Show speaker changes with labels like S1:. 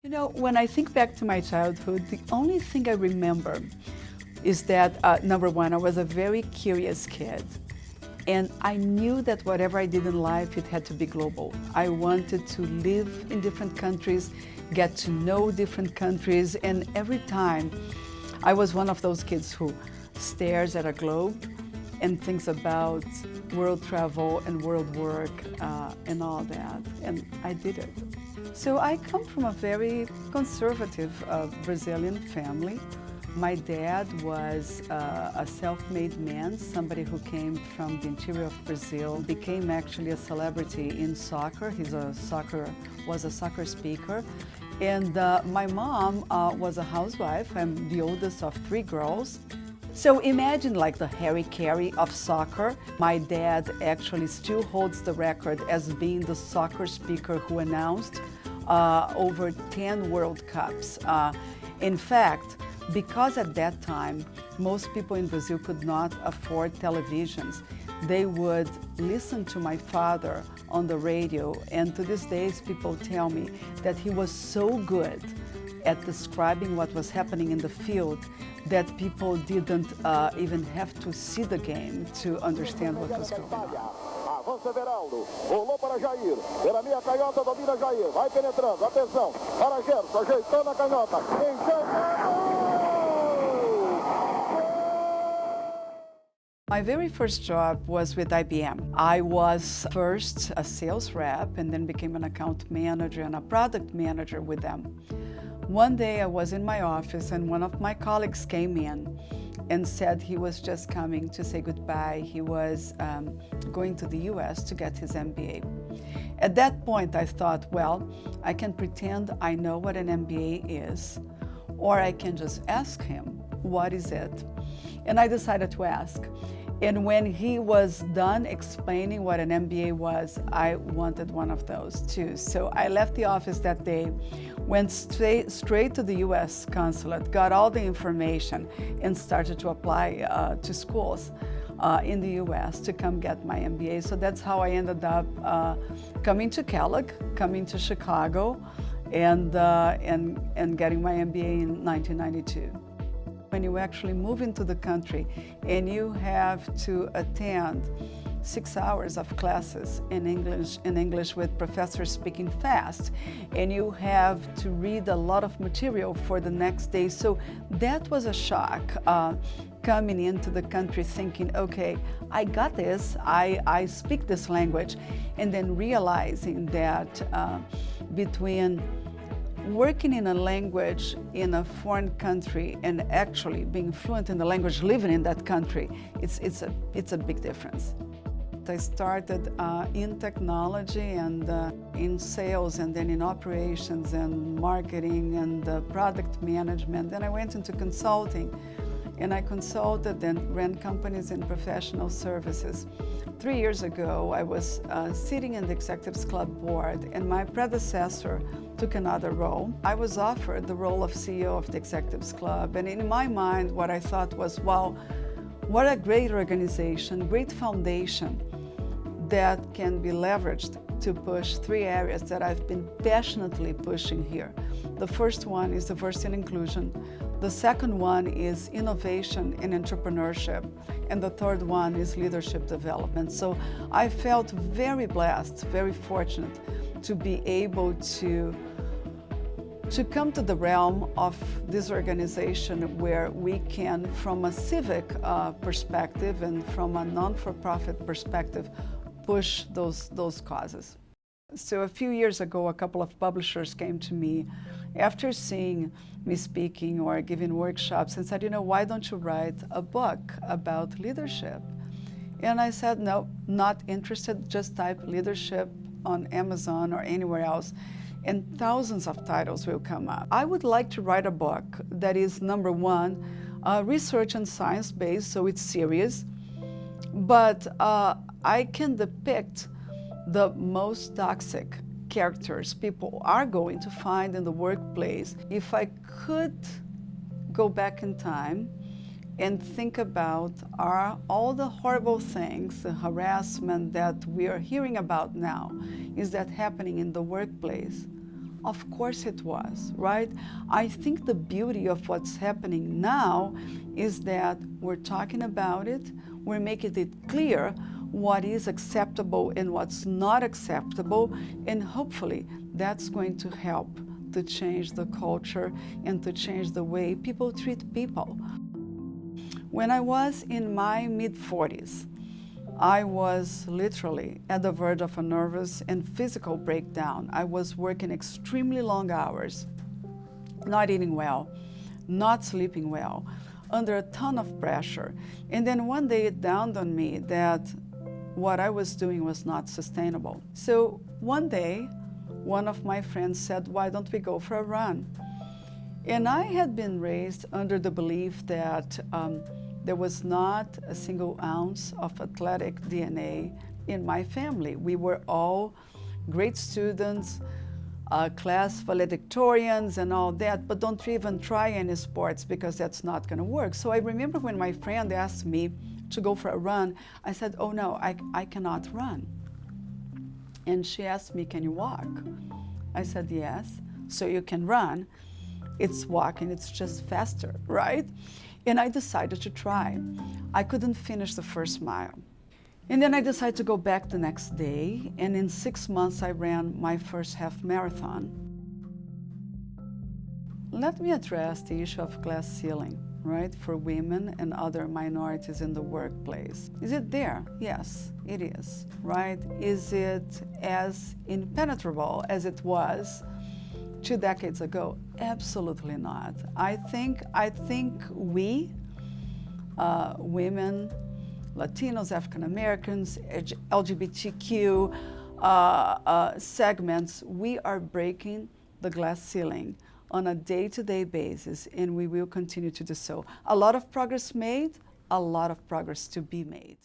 S1: You know, when I think back to my childhood, the only thing I remember is that, number one, I was a very curious kid. And I knew that whatever I did in life, it had to be global. I wanted to live in different countries, get to know different countries, and every time I was one of those kids who stares at a globe and thinks about world travel and world work and all that, and I did it. So I come from a very conservative Brazilian family. My dad was a self-made man, somebody who came from the interior of Brazil, became actually a celebrity in soccer. Was a soccer speaker. And my mom was a housewife. I'm the oldest of 3 girls. So imagine like the Harry Carey of soccer. My dad actually still holds the record as being the soccer speaker who announced over 10 World Cups. In fact, because at that time, most people in Brazil could not afford televisions, they would listen to my father on the radio, and to this day, people tell me that he was so good at describing what was happening in the field that people didn't even have to see the game to understand what was going on.
S2: Avança Veraldo, rolou para Jair, pela minha canhota domina Jair, vai penetrando, atenção, para Gerson, ajeitando na canhota,
S1: My very first job was with IBM. I was first a sales rep and then became an account manager and a product manager with them. One day I was in my office and one of my colleagues came in and said he was just coming to say goodbye. He was going to the US to get his MBA. At that point I thought, well, I can pretend I know what an MBA is, or I can just ask him, what is it? And I decided to ask. And when he was done explaining what an MBA was, I wanted one of those too. So I left the office that day, went straight to the US consulate, got all the information, and started to apply to schools in the US to come get my MBA. So that's how I ended up coming to Kellogg, coming to Chicago, and getting my MBA in 1992. When you actually move into the country and you have to attend 6 hours of classes in English with professors speaking fast, and you have to read a lot of material for the next day. So that was a shock, coming into the country thinking, okay, I got this, I speak this language, and then realizing that between working in a language in a foreign country and actually being fluent in the language living in that country, it's a big difference. I started in technology and in sales, and then in operations and marketing and product management. Then I went into consulting, and I consulted and ran companies in professional services. 3 years ago, I was sitting in the Executives Club board, and my predecessor took another role. I was offered the role of CEO of the Executives Club, and in my mind, what I thought was, wow, what a great organization, great foundation that can be leveraged to push 3 areas that I've been passionately pushing here. The first one is diversity and inclusion. The second one is innovation and entrepreneurship. And the third one is leadership development. So I felt very blessed, very fortunate to be able to come to the realm of this organization where we can, from a civic perspective and from a non-for-profit perspective, push those causes. So a few years ago, a couple of publishers came to me after seeing me speaking or giving workshops and said, you know, why don't you write a book about leadership? And I said, no, not interested, just type leadership on Amazon or anywhere else, and thousands of titles will come up. I would like to write a book that is, number one, research and science-based, so it's serious, but I can depict the most toxic characters people are going to find in the workplace. If I could go back in time and think about all the horrible things, the harassment that we are hearing about now, is that happening in the workplace? Of course it was, right? I think the beauty of what's happening now is that we're talking about it, we're making it clear what is acceptable and what's not acceptable, and hopefully that's going to help to change the culture and to change the way people treat people. When I was in my mid-40s, I was literally at the verge of a nervous and physical breakdown. I was working extremely long hours, not eating well, not sleeping well, under a ton of pressure. And then one day it dawned on me that what I was doing was not sustainable. So one day, one of my friends said, "Why don't we go for a run?" And I had been raised under the belief that there was not a single ounce of athletic DNA in my family. We were all great students, class valedictorians and all that, but don't even try any sports because that's not going to work. So I remember when my friend asked me to go for a run, I said, "Oh no, I cannot run." And she asked me, "Can you walk?" I said, "Yes." "So you can run." It's walking, it's just faster, right? And I decided to try. I couldn't finish the first mile. And then I decided to go back the next day, and in 6 months I ran my first half marathon. Let me address the issue of glass ceiling, right, for women and other minorities in the workplace. Is it there? Yes, it is, right? Is it as impenetrable as it was 2 decades ago? Absolutely not. I think we, women, Latinos, African Americans, LGBTQ segments, we are breaking the glass ceiling on a day-to-day basis, and we will continue to do so. A lot of progress made, a lot of progress to be made.